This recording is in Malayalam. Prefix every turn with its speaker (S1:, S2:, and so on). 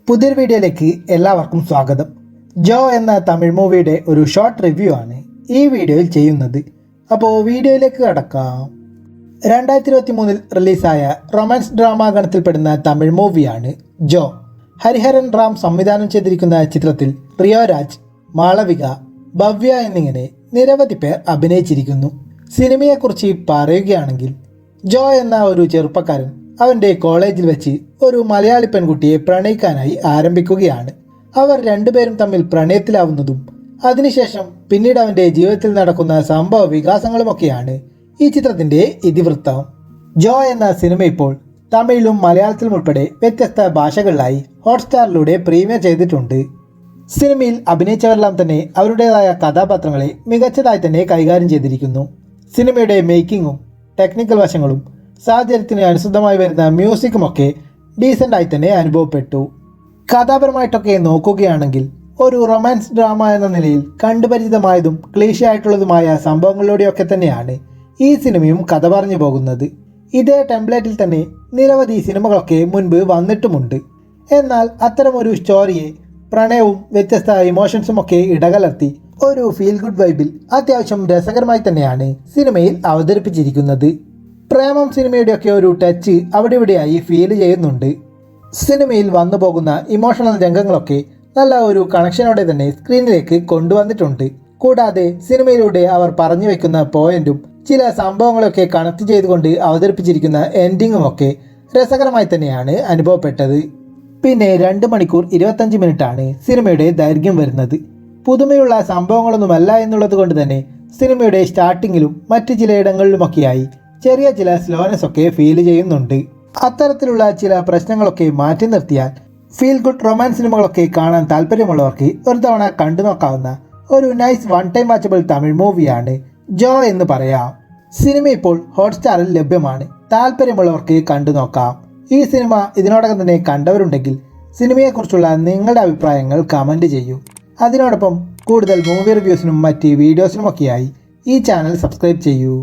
S1: പുതിയൊരു വീഡിയോയിലേക്ക് എല്ലാവർക്കും സ്വാഗതം. ജോ എന്ന തമിഴ് മൂവിയുടെ ഒരു ഷോർട്ട് റിവ്യൂ ആണ് ഈ വീഡിയോയിൽ ചെയ്യുന്നത്. അപ്പോൾ വീഡിയോയിലേക്ക് കടക്കാം. 2023 റിലീസായ റൊമാൻസ് ഡ്രാമ ഗണത്തിൽപ്പെടുന്ന തമിഴ് മൂവിയാണ് ജോ. ഹരിഹരൻ റാം സംവിധാനം ചെയ്തിരിക്കുന്ന ചിത്രത്തിൽ റിയോ രാജ്, മാളവിക, ഭവ്യ എന്നിങ്ങനെ നിരവധി പേർ അഭിനയിച്ചിരിക്കുന്നു. സിനിമയെക്കുറിച്ച് പറയുകയാണെങ്കിൽ ജോ എന്ന ഒരു ചെറുപ്പക്കാരൻ അവൻ്റെ കോളേജിൽ വെച്ച് ഒരു മലയാളി പെൺകുട്ടിയെ പ്രണയിക്കാനായി ആരംഭിക്കുകയാണ്. അവർ രണ്ടുപേരും തമ്മിൽ പ്രണയത്തിലാവുന്നതും അതിനുശേഷം പിന്നീട് അവൻ്റെ ജീവിതത്തിൽ നടക്കുന്ന സംഭവ വികാസങ്ങളുമൊക്കെയാണ് ഈ ചിത്രത്തിൻ്റെ ഇതിവൃത്തം. ജോ എന്ന സിനിമ ഇപ്പോൾ തമിഴിലും മലയാളത്തിലും ഉൾപ്പെടെ വ്യത്യസ്ത ഭാഷകളിലായി ഹോട്ട്സ്റ്റാറിലൂടെ പ്രീമിയർ ചെയ്തിട്ടുണ്ട്. സിനിമയിൽ അഭിനയിച്ചവരെല്ലാം തന്നെ അവരുടേതായ കഥാപാത്രങ്ങളെ മികച്ചതായി തന്നെ കൈകാര്യം ചെയ്തിരിക്കുന്നു. സിനിമയുടെ മേക്കിങ്ങും ടെക്നിക്കൽ വശങ്ങളും സാഹചര്യത്തിന് അനുസൃതമായി വരുന്ന മ്യൂസിക്കുമൊക്കെ ഡീസൻ്റായി തന്നെ അനുഭവപ്പെട്ടു. കഥാപരമായിട്ടൊക്കെ നോക്കുകയാണെങ്കിൽ ഒരു റൊമാൻസ് ഡ്രാമ എന്ന നിലയിൽ കണ്ടുപരിചിതമായതും ക്ലീഷേ ആയിട്ടുള്ളതുമായ സംഭവങ്ങളിലൂടെയൊക്കെ തന്നെയാണ് ഈ സിനിമയും കഥ പറഞ്ഞു പോകുന്നത്. ഇതേ ടെംപ്ലേറ്റിൽ തന്നെ നിരവധി സിനിമകളൊക്കെ മുൻപ് വന്നിട്ടുമുണ്ട്. എന്നാൽ അത്തരമൊരു സ്റ്റോറിയെ പ്രണയവും വ്യത്യസ്ത ഇമോഷൻസും ഒക്കെ ഇടകലർത്തി ഒരു ഫീൽ ഗുഡ് വൈബിൽ അത്യാവശ്യം രസകരമായി തന്നെയാണ് സിനിമയിൽ അവതരിപ്പിച്ചിരിക്കുന്നത്. പ്രേമം സിനിമയുടെയൊക്കെ ഒരു ടച്ച് അവിടെ ഇവിടെയായി ഫീൽ ചെയ്യുന്നുണ്ട്. സിനിമയിൽ വന്നു പോകുന്ന ഇമോഷണൽ രംഗങ്ങളൊക്കെ നല്ല ഒരു കണക്ഷനോടെ തന്നെ സ്ക്രീനിലേക്ക് കൊണ്ടുവന്നിട്ടുണ്ട്. കൂടാതെ സിനിമയിലൂടെ അവർ പറഞ്ഞു വയ്ക്കുന്ന പോയിന്റും ചില സംഭവങ്ങളൊക്കെ കണക്ട് ചെയ്തുകൊണ്ട് അവതരിപ്പിച്ചിരിക്കുന്ന എൻഡിങ്ങുമൊക്കെ രസകരമായി തന്നെയാണ് അനുഭവപ്പെട്ടത്. പിന്നെ 2 മണിക്കൂർ 25 മിനിറ്റാണ് സിനിമയുടെ ദൈർഘ്യം വരുന്നത്. പുതുമയുള്ള സംഭവങ്ങളൊന്നുമല്ല എന്നുള്ളത് കൊണ്ട് തന്നെ സിനിമയുടെ സ്റ്റാർട്ടിങ്ങിലും മറ്റ് ചിലയിടങ്ങളിലുമൊക്കെയായി ചെറിയ ചില സ്ലോനെസ് ഒക്കെ ഫീൽ ചെയ്യുന്നുണ്ട്. അത്തരത്തിലുള്ള ചില പ്രശ്നങ്ങളൊക്കെ മാറ്റി നിർത്തിയാൽ ഫീൽ ഗുഡ് റൊമാൻസ് സിനിമകളൊക്കെ കാണാൻ താല്പര്യമുള്ളവർക്ക് ഒരു തവണ കണ്ടു നോക്കാവുന്ന ഒരു nice one time watchable Tamil മൂവിയാണ് ജോ എന്ന് പറയാം. സിനിമ ഇപ്പോൾ ഹോട്ട്സ്റ്റാറിൽ ലഭ്യമാണ്. താല്പര്യമുള്ളവർക്ക് കണ്ടു നോക്കാം. ഈ സിനിമ ഇതിനോടകം തന്നെ കണ്ടവരുണ്ടെങ്കിൽ സിനിമയെക്കുറിച്ചുള്ള നിങ്ങളുടെ അഭിപ്രായങ്ങൾ കമൻറ്റ് ചെയ്യൂ. അതിനോടൊപ്പം കൂടുതൽ മൂവി റിവ്യൂസിനും മറ്റ് വീഡിയോസിനുമൊക്കെയായി ഈ ചാനൽ സബ്സ്ക്രൈബ് ചെയ്യൂ.